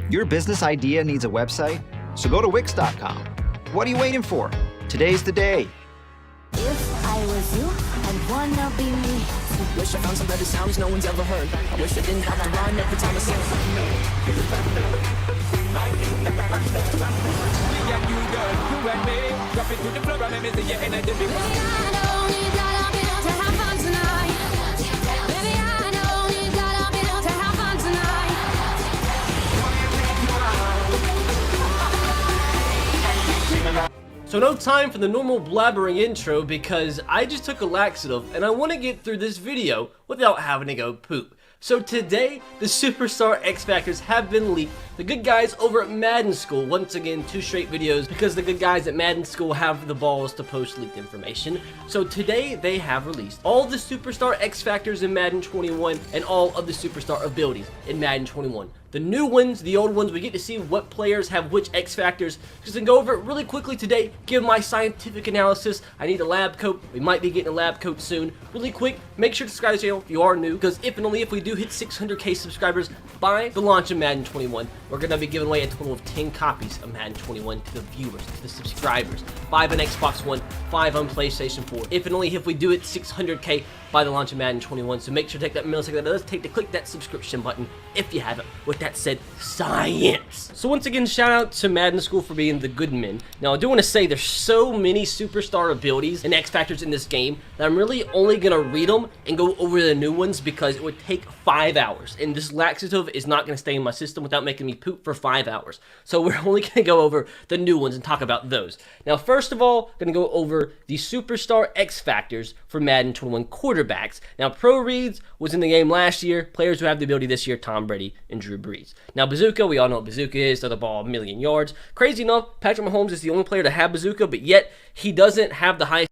Your business idea needs a website? So go to Wix.com. What are you waiting for? Today's the day. If I was you, I'd wanna be me. Wish I found some better sounds no one's ever heard. I wish I didn't have to rhyme every time I sing. Me and you, girl, you and me. Drop it to the floor and let me see your energy. Baby, I don't need dollar bills to have fun tonight. Baby, I don't need dollar bills to have fun tonight. So no time for the normal blabbering intro because I just took a laxative and I want to get through this video without having to go poop. So today, the Superstar X Factors have been leaked. The good guys over at Madden School, once again, 2 straight videos because the good guys at Madden School have the balls to post leaked information. So today, they have released all the Superstar X Factors in Madden 21 and all of the Superstar abilities in Madden 21. The new ones, the old ones, we get to see what players have which X Factors. Just to go over it really quickly today, give my scientific analysis. I need a lab coat. We might be getting a lab coat soon. Really quick, make sure to subscribe to the channel if you are new, because if and only if we do hit 600k subscribers by the launch of Madden 21, we're going to be giving away a total of 10 copies of Madden 21 to the viewers, to the subscribers. 5 on Xbox One, 5 on PlayStation 4. If and only if we do hit 600k by the launch of Madden 21, so make sure to take that millisecond that it does take to click that subscription button if you haven't. With that said, science! So once again, shout out to Madden School for being the good men. Now I do want to say there's so many superstar abilities and X Factors in this game that I'm really only going to read them and go over the new ones because it would take 5 hours. And this laxative is not going to stay in my system without making me poop for 5 hours. So we're only going to go over the new ones and talk about those. Now first of all, going to go over the Superstar X Factors for Madden 21 quarterbacks. Now Pro Reads was in the game last year. Players who have the ability this year, Tom Brady and Drew Brees. Now Bazooka, we all know what Bazooka is, throw the ball 1,000,000 yards. Crazy enough, Patrick Mahomes is the only player to have Bazooka, but yet he doesn't have the highest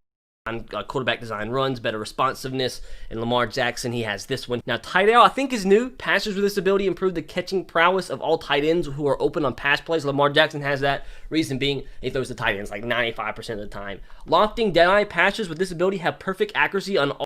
quarterback design runs, better responsiveness, and Lamar Jackson, he has this one. Now tight end, I think is new. Passers with this ability improve the catching prowess of all tight ends who are open on pass plays. Lamar Jackson has that. Reason being, he throws the tight ends like 95% of the time. Lofting deadeye passers with this ability have perfect accuracy on all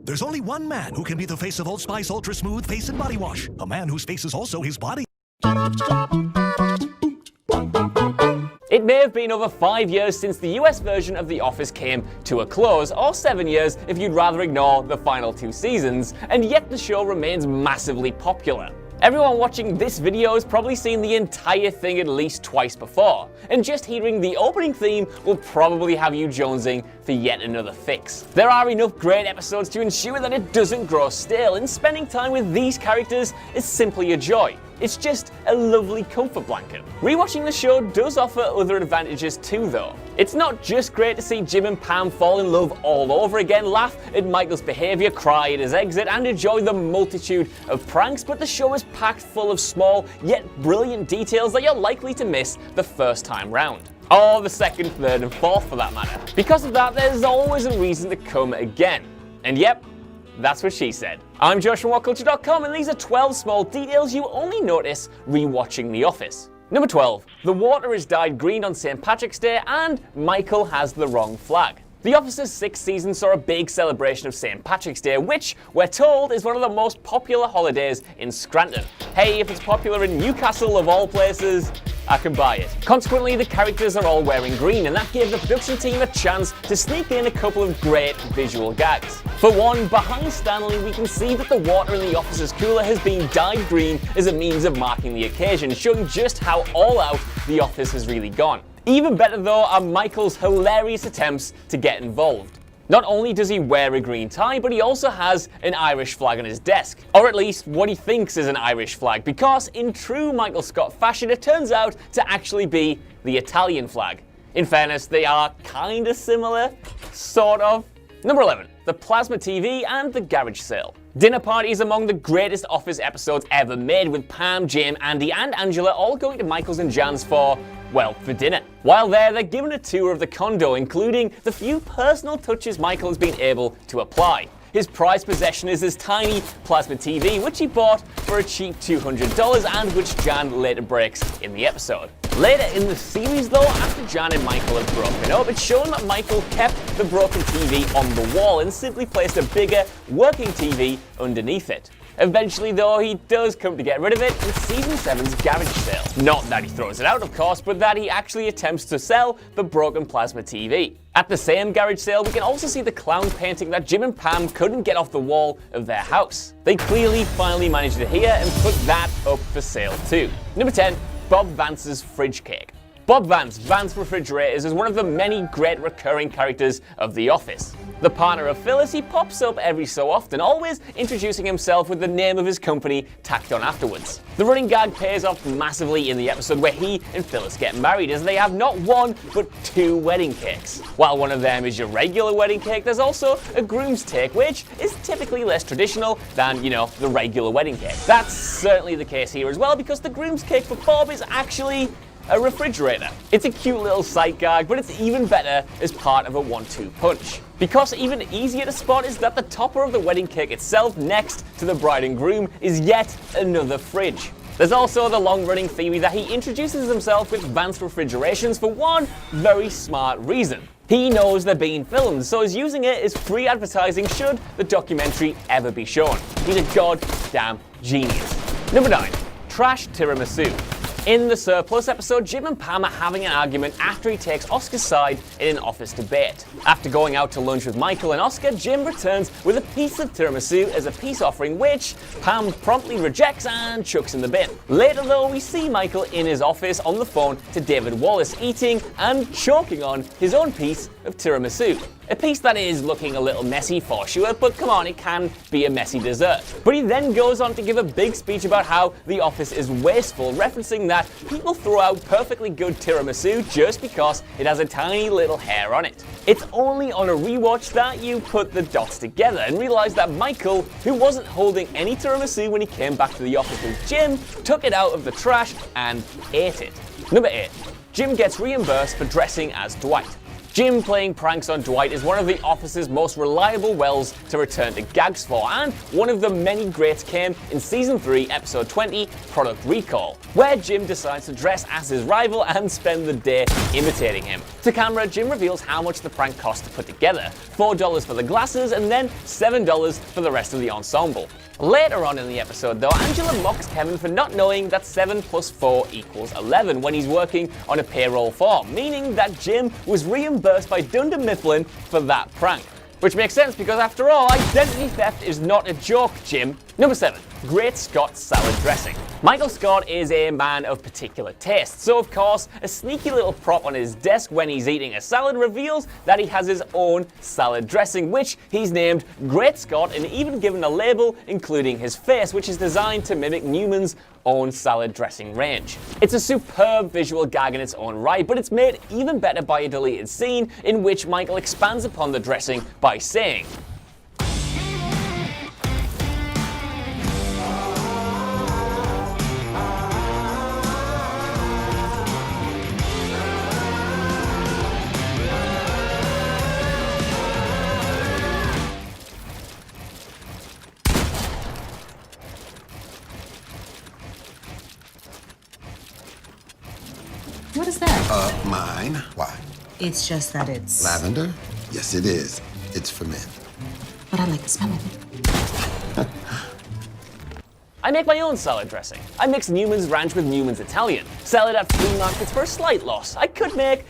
There's only one man who can be the face of Old Spice Ultra Smooth Face and Body Wash. A man whose face is also his body. It may have been over 5 years since the US version of The Office came to a close, or 7 years if you'd rather ignore the final 2 seasons, and yet the show remains massively popular. Everyone watching this video has probably seen the entire thing at least twice before, and just hearing the opening theme will probably have you jonesing for yet another fix. There are enough great episodes to ensure that it doesn't grow stale, and spending time with these characters is simply a joy. It's just a lovely comfort blanket. Rewatching the show does offer other advantages too though. It's not just great to see Jim and Pam fall in love all over again, laugh at Michael's behaviour, cry at his exit, and enjoy the multitude of pranks, but the show is packed full of small yet brilliant details that you're likely to miss the first time round. Or the second, third, and fourth for that matter. Because of that, there's always a reason to come again. And yep, that's what she said. I'm Josh from WhatCulture.com, and these are 12 small details you only notice rewatching The Office. Number 12. The water is dyed green on St. Patrick's Day, and Michael has the wrong flag. The Office's 6th season saw a big celebration of St. Patrick's Day, which, we're told, is one of the most popular holidays in Scranton. Hey, if it's popular in Newcastle of all places, I can buy it. Consequently, the characters are all wearing green, and that gave the production team a chance to sneak in a couple of great visual gags. For one, behind Stanley, we can see that the water in the Office's cooler has been dyed green as a means of marking the occasion, showing just how all out the Office has really gone. Even better though are Michael's hilarious attempts to get involved. Not only does he wear a green tie, but he also has an Irish flag on his desk. Or at least what he thinks is an Irish flag, because in true Michael Scott fashion, it turns out to actually be the Italian flag. In fairness, they are kinda similar, sort of. Number 11, the plasma TV and the garage sale. Dinner party is among the greatest Office episodes ever made, with Pam, Jim, Andy, and Angela all going to Michael's and Jan's for dinner. While there, they're given a tour of the condo, including the few personal touches Michael has been able to apply. his prized possession is his tiny plasma TV, which he bought for a cheap $200 and which Jan later breaks in the episode. Later in the series though, after Jan and Michael have broken up, it's shown that Michael kept the broken TV on the wall and simply placed a bigger working TV underneath it. Eventually though, he does come to get rid of it in season 7's garage sale. Not that he throws it out of course, but that he actually attempts to sell the broken plasma TV. At the same garage sale, we can also see the clown painting that Jim and Pam couldn't get off the wall of their house. They clearly finally managed it here and put that up for sale too. Number 10. Bob Vance's fridge cake. Bob Vance, Vance Refrigerators, is one of the many great recurring characters of The Office. The partner of Phyllis, he pops up every so often, always introducing himself with the name of his company tacked on afterwards. The running gag pays off massively in the episode where he and Phyllis get married, as they have not one but 2 wedding cakes. While one of them is your regular wedding cake, there's also a groom's cake, which is typically less traditional than, the regular wedding cake. That's certainly the case here as well, because the groom's cake for Bob is actually a refrigerator. It's a cute little sight gag, but it's even better as part of a 1-2 punch. Because even easier to spot is that the topper of the wedding cake itself, next to the bride and groom, is yet another fridge. There's also the long-running theory that he introduces himself with Vance Refrigerations for one very smart reason. He knows they're being filmed, so is using it as free advertising should the documentary ever be shown. He's a goddamn genius. Number 9. Trash tiramisu. In the Surplus episode, Jim and Pam are having an argument after he takes Oscar's side in an office debate. After going out to lunch with Michael and Oscar, Jim returns with a piece of tiramisu as a peace offering, which Pam promptly rejects and chucks in the bin. Later though, we see Michael in his office on the phone to David Wallace, eating and choking on his own piece of tiramisu. A piece that is looking a little messy for sure, but come on, it can be a messy dessert. But he then goes on to give a big speech about how the office is wasteful, referencing that people throw out perfectly good tiramisu just because it has a tiny little hair on it. It's only on a rewatch that you put the dots together and realize that Michael, who wasn't holding any tiramisu when he came back to the office with Jim, took it out of the trash and ate it. Number 8. Jim gets reimbursed for dressing as Dwight. Jim playing pranks on Dwight is one of the Office's most reliable wells to return to gags for, and one of the many greats came in Season 3, Episode 20, Product Recall, where Jim decides to dress as his rival and spend the day imitating him. To camera, Jim reveals how much the prank cost to put together, $4 for the glasses and then $7 for the rest of the ensemble. Later on in the episode though, Angela mocks Kevin for not knowing that 7 plus 4 equals 11 when he's working on a payroll form, meaning that Jim was reimbursed by Dunder Mifflin for that prank. Which makes sense because after all, identity theft is not a joke, Jim. Number 7. Great Scott salad dressing. Michael Scott is a man of particular taste, so of course, a sneaky little prop on his desk when he's eating a salad reveals that he has his own salad dressing, which he's named Great Scott and even given a label including his face, which is designed to mimic Newman's own salad dressing range. It's a superb visual gag in its own right, but it's made even better by a deleted scene in which Michael expands upon the dressing by saying, What is that? Mine. Why? It's just that it's... Lavender? Yes, it is. It's for men. But I like the smell of it. I make my own salad dressing. I mix Newman's Ranch with Newman's Italian. Sell it at flea markets for a slight loss. I could make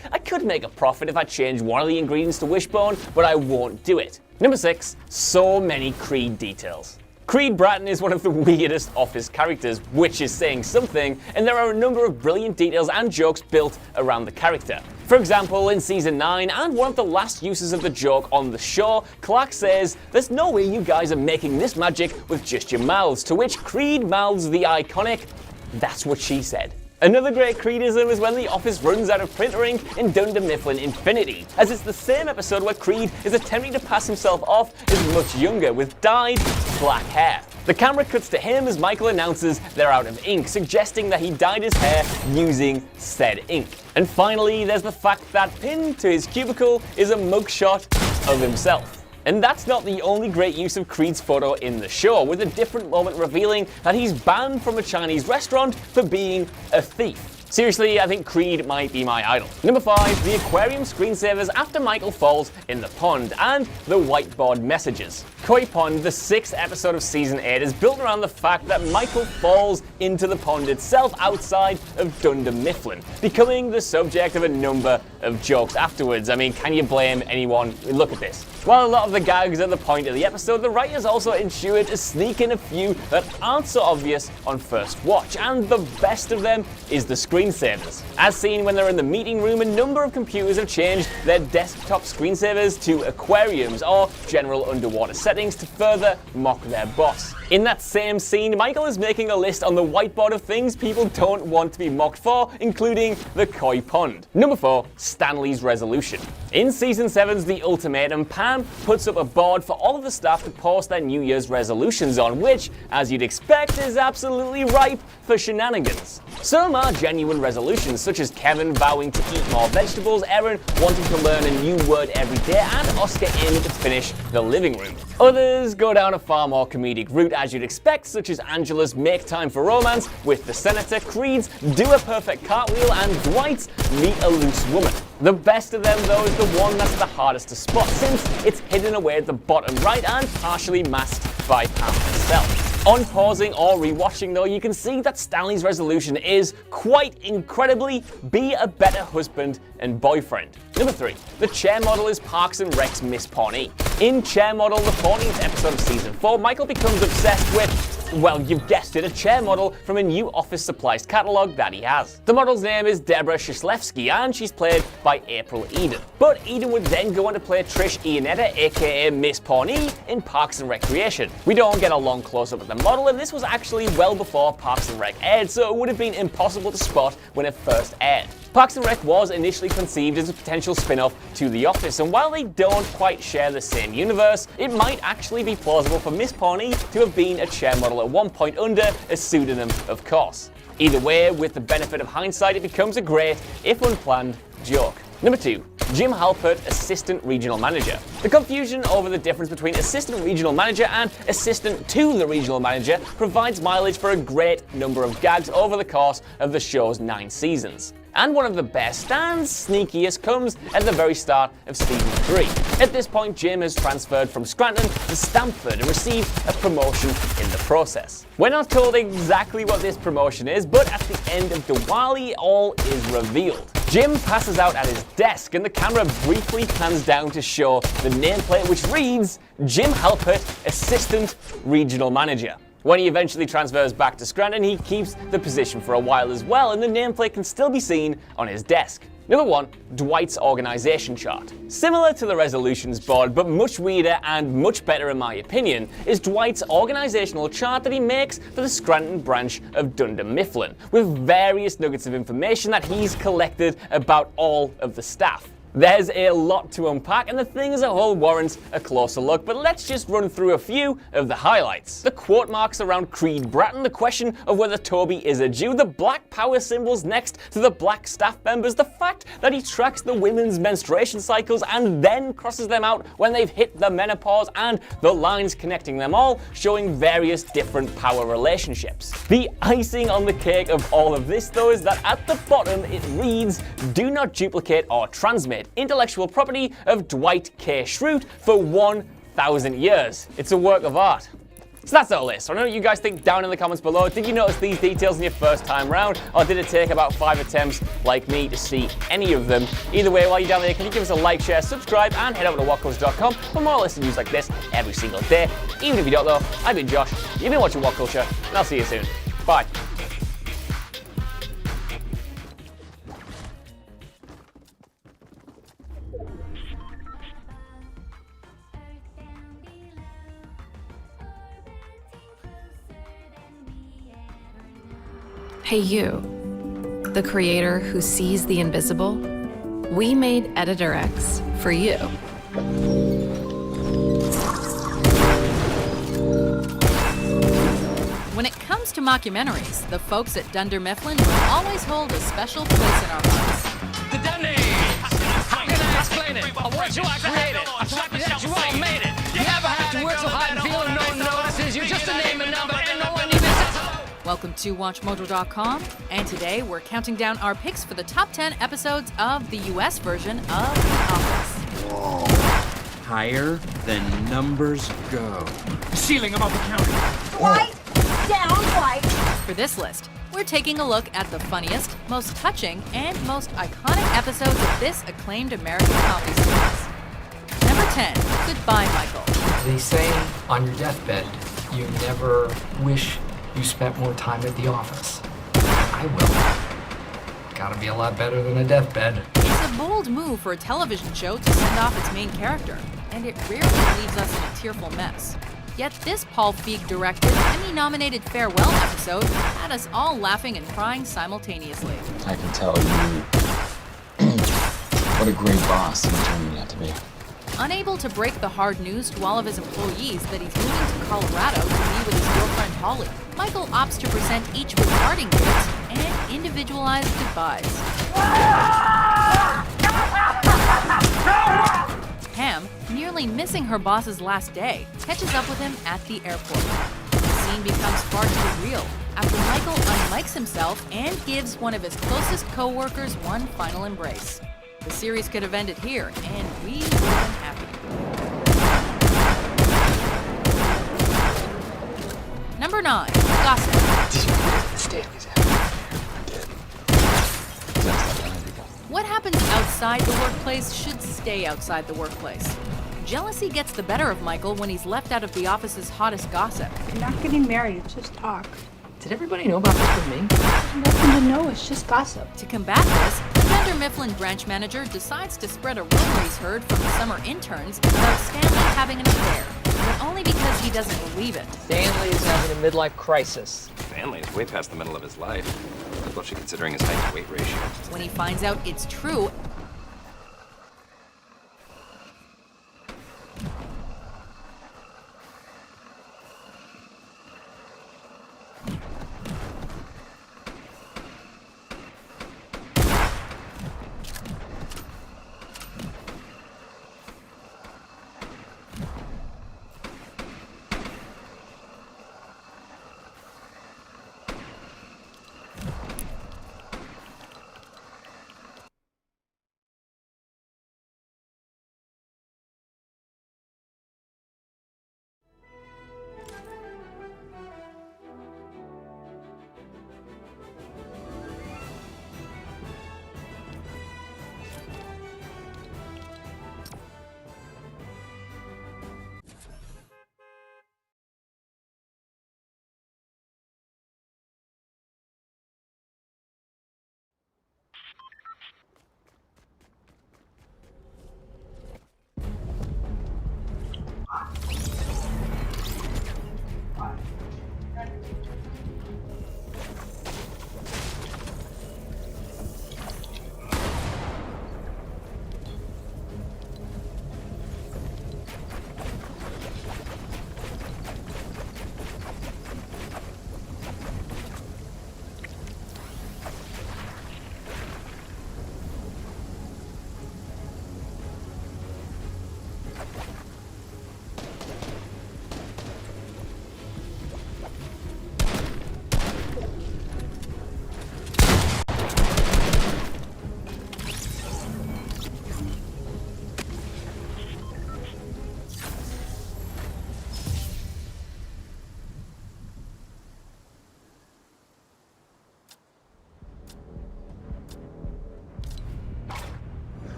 a profit if I changed one of the ingredients to Wishbone, but I won't do it. Number 6. So many Creed details. Creed Bratton is one of the weirdest Office characters, which is saying something, and there are a number of brilliant details and jokes built around the character. For example, in Season 9, and one of the last uses of the joke on the show, Clark says, "There's no way you guys are making this magic with just your mouths," to which Creed mouths the iconic, "That's what she said." Another great Creedism is when the Office runs out of printer ink in Dunder Mifflin Infinity, as it's the same episode where Creed is attempting to pass himself off as much younger with dyed black hair. The camera cuts to him as Michael announces they're out of ink, suggesting that he dyed his hair using said ink. And finally, there's the fact that pinned to his cubicle is a mugshot of himself. And that's not the only great use of Creed's photo in the show, with a different moment revealing that he's banned from a Chinese restaurant for being a thief. Seriously, I think Creed might be my idol. Number 5, the aquarium screensavers after Michael falls in the pond, and the whiteboard messages. Koi Pond, the 6th episode of Season 8, is built around the fact that Michael falls into the pond itself outside of Dunder Mifflin, becoming the subject of a number of jokes afterwards. I mean, can you blame anyone? Look at this. While a lot of the gags are the point of the episode, the writers also ensured to sneak in a few that aren't so obvious on first watch, and the best of them is the screensavers. As seen when they're in the meeting room, a number of computers have changed their desktop screensavers to aquariums or general underwater settings to further mock their boss. In that same scene, Michael is making a list on the whiteboard of things people don't want to be mocked for, including the Koi Pond. Number 4, Stanley's resolution. In Season 7's The Ultimatum, Pam puts up a board for all of the staff to post their New Year's resolutions on, which, as you'd expect, is absolutely ripe for shenanigans. Some are genuine resolutions, such as Kevin vowing to eat more vegetables, Erin wanting to learn a new word every day, and Oscar aiming to finish the living room. Others go down a far more comedic route, as you'd expect, such as Angela's make time for romance with the senator, Creed's do a perfect cartwheel, and Dwight's meet a loose woman. The best of them, though, is the one that's the hardest to spot, since it's hidden away at the bottom right and partially masked by Pam herself. On pausing or rewatching, though, you can see that Stanley's resolution is, quite incredibly, be a better husband and boyfriend. Number 3, the chair model is Parks and Rec's Miss Pawnee. In Chair Model, the 14th episode of Season 4, Michael becomes obsessed with, well, you've guessed it, a chair model from a new office supplies catalogue that he has. The model's name is Deborah Shislewski, and she's played by April Eden. But Eden would then go on to play Trish Iannetta, aka Miss Pawnee, in Parks and Recreation. We don't get a long close-up of the model, and this was actually well before Parks and Rec aired, so it would have been impossible to spot when it first aired. Parks and Rec was initially conceived as a potential spin-off to The Office, and while they don't quite share the same universe, it might actually be plausible for Miss Pawnee to have been a chair model at one point under a pseudonym, of course. Either way, with the benefit of hindsight, it becomes a great, if unplanned, joke. Number 2, Jim Halpert, Assistant Regional Manager. The confusion over the difference between Assistant Regional Manager and Assistant to the Regional Manager provides mileage for a great number of gags over the course of the show's 9 seasons. And one of the best and sneakiest comes at the very start of Season 3. At this point, Jim has transferred from Scranton to Stamford and received a promotion in the process. We're not told exactly what this promotion is, but at the end of Diwali, all is revealed. Jim passes out at his desk, and the camera briefly pans down to show the nameplate, which reads, Jim Halpert, Assistant Regional Manager. When he eventually transfers back to Scranton, he keeps the position for a while as well, and the nameplate can still be seen on his desk. Number 1, Dwight's organization chart. Similar to the resolutions board, but much weirder and much better in my opinion, is Dwight's organizational chart that he makes for the Scranton branch of Dunder Mifflin, with various nuggets of information that he's collected about all of the staff. There's a lot to unpack, and the thing as a whole warrants a closer look, but let's just run through a few of the highlights. The quote marks around Creed Bratton, the question of whether Toby is a Jew, the black power symbols next to the black staff members, the fact that he tracks the women's menstruation cycles and then crosses them out when they've hit the menopause, and the lines connecting them all, showing various different power relationships. The icing on the cake of all of this, though, is that at the bottom it reads, do not duplicate or transmit intellectual property of Dwight K. Schrute for 1,000 years. It's a work of art. So that's our list. I know what you guys think down in the comments below. Did you notice these details in your first time round, or did it take about 5 attempts like me to see any of them? Either way, while you're down there, can you give us a like, share, subscribe, and head over to whatculture.com for more lists of news like this every single day. Even if you don't though, I've been Josh, you've been watching What Culture, and I'll see you soon. Bye. Hey you, the creator who sees the invisible, we made Editor X for you. When it comes to mockumentaries, the folks at Dunder Mifflin will always hold a special place in our hearts. The Dundies! How can I explain it? A word you I created. A copy that you all made it. Welcome to WatchMojo.com, and today we're counting down our picks for the top 10 episodes of the US version of The Office. Higher than numbers go. Ceiling above the counter. Right, down, right. For this list, we're taking a look at the funniest, most touching, and most iconic episodes of this acclaimed American comedy series. Number 10, Goodbye, Michael. They say on your deathbed, you never wish you spent more time at the office. I will. Gotta be a lot better than a deathbed. It's a bold move for a television show to send off its main character, and it rarely leaves us in a tearful mess. Yet this Paul Feig-directed, Emmy-nominated farewell episode had us all laughing and crying simultaneously. I can tell you what a great boss you turned me out to be. Unable to break the hard news to all of his employees that he's moving to Colorado to be with his girlfriend Holly, Michael opts to present each with parting gifts and individualized goodbyes. Pam, nearly missing her boss's last day, catches up with him at the airport. The scene becomes far too real after Michael unlikes himself and gives one of his closest co-workers one final embrace. The series could have ended here, and we would have been happy. Number 9, Gossip. Did you hear the Stanley's I did. That's not illegal. What happens outside the workplace should stay outside the workplace. Jealousy gets the better of Michael when he's left out of the office's hottest gossip. You're not getting married, it's just talk. Did everybody know about this with me? There's nothing to know, it's just gossip. To combat this, the Dunder Mifflin branch manager decides to spread a rumor he's heard from the summer interns about Stanley having an affair, but only because he doesn't believe it. Stanley is having a midlife crisis. Stanley is way past the middle of his life, especially considering his height to weight ratio. When he finds out it's true,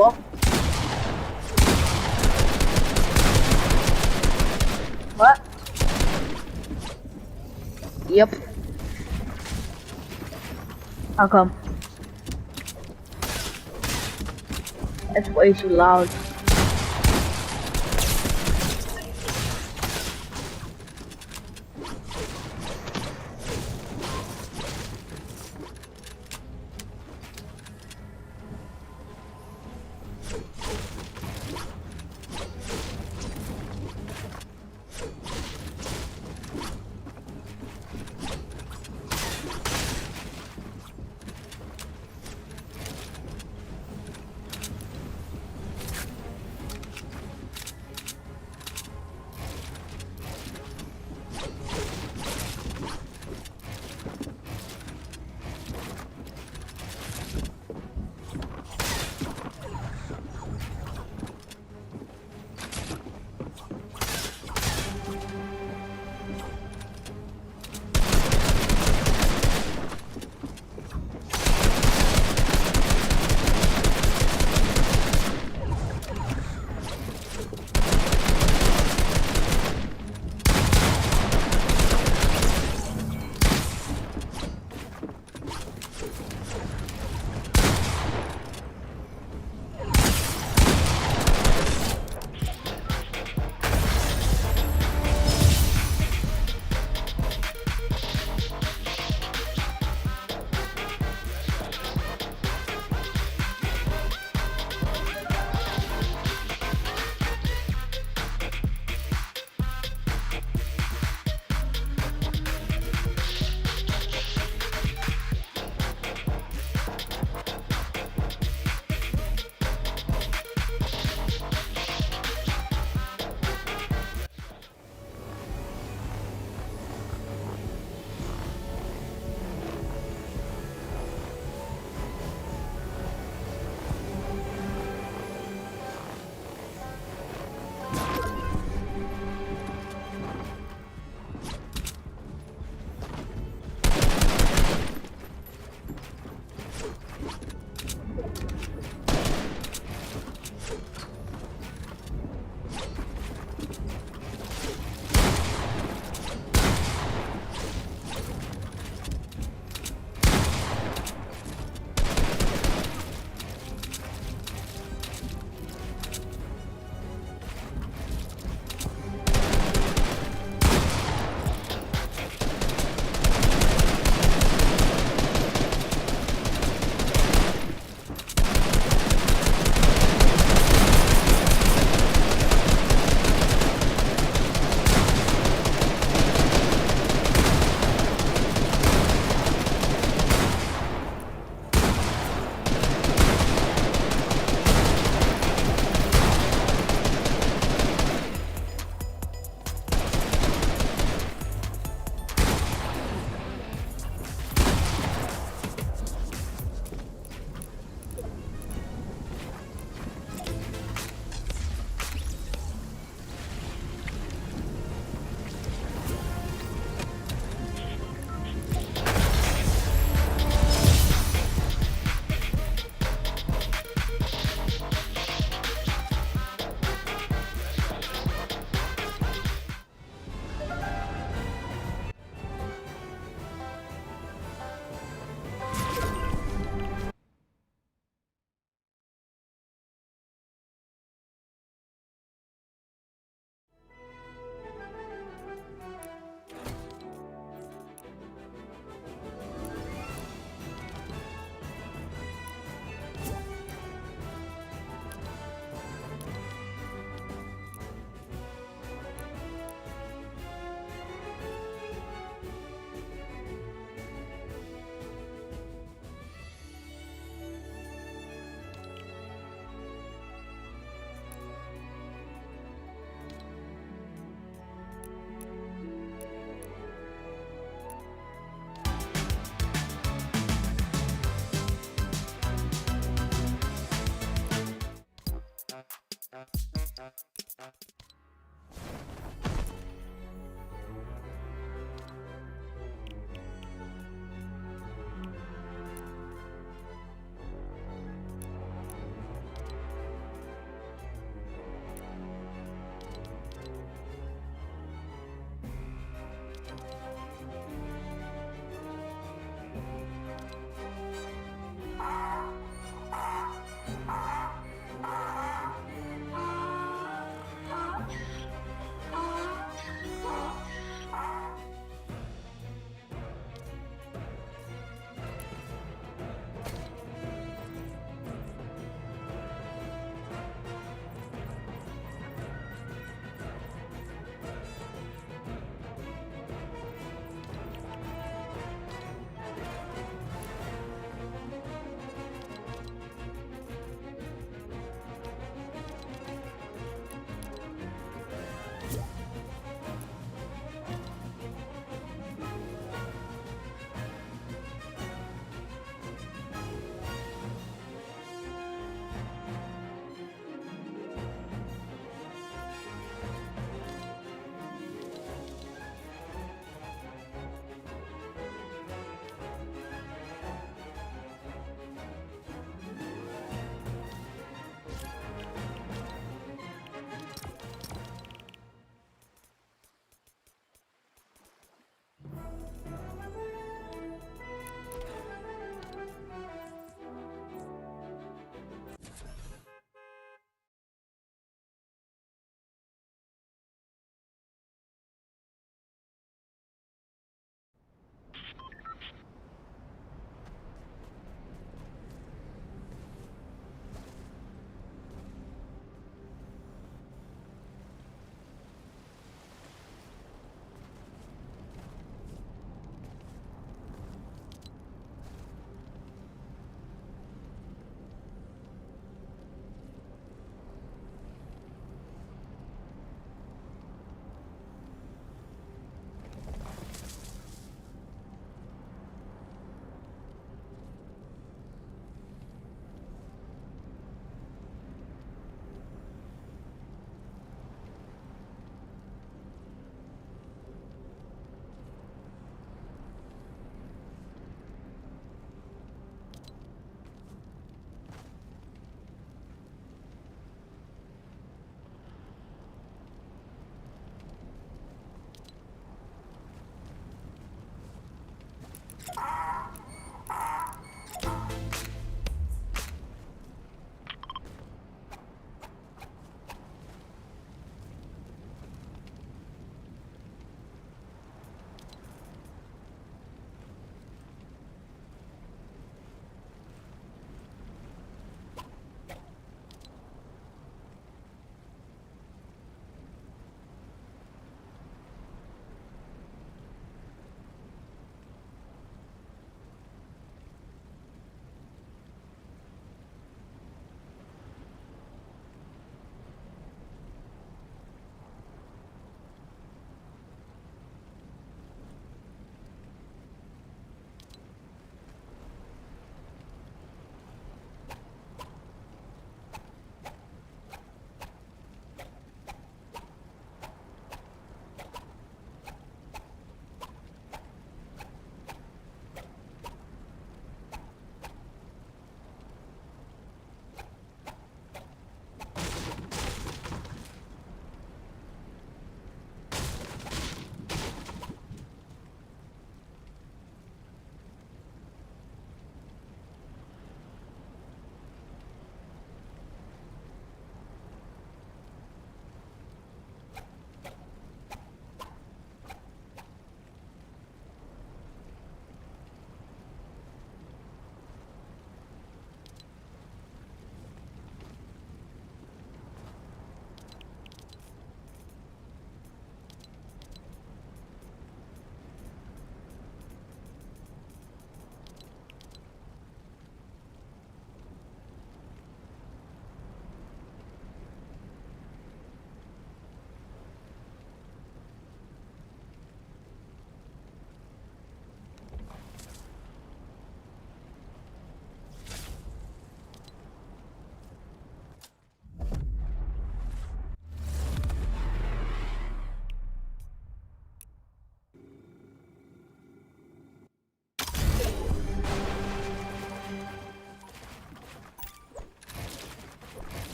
Hello? What? Yep. How come? It's way too loud.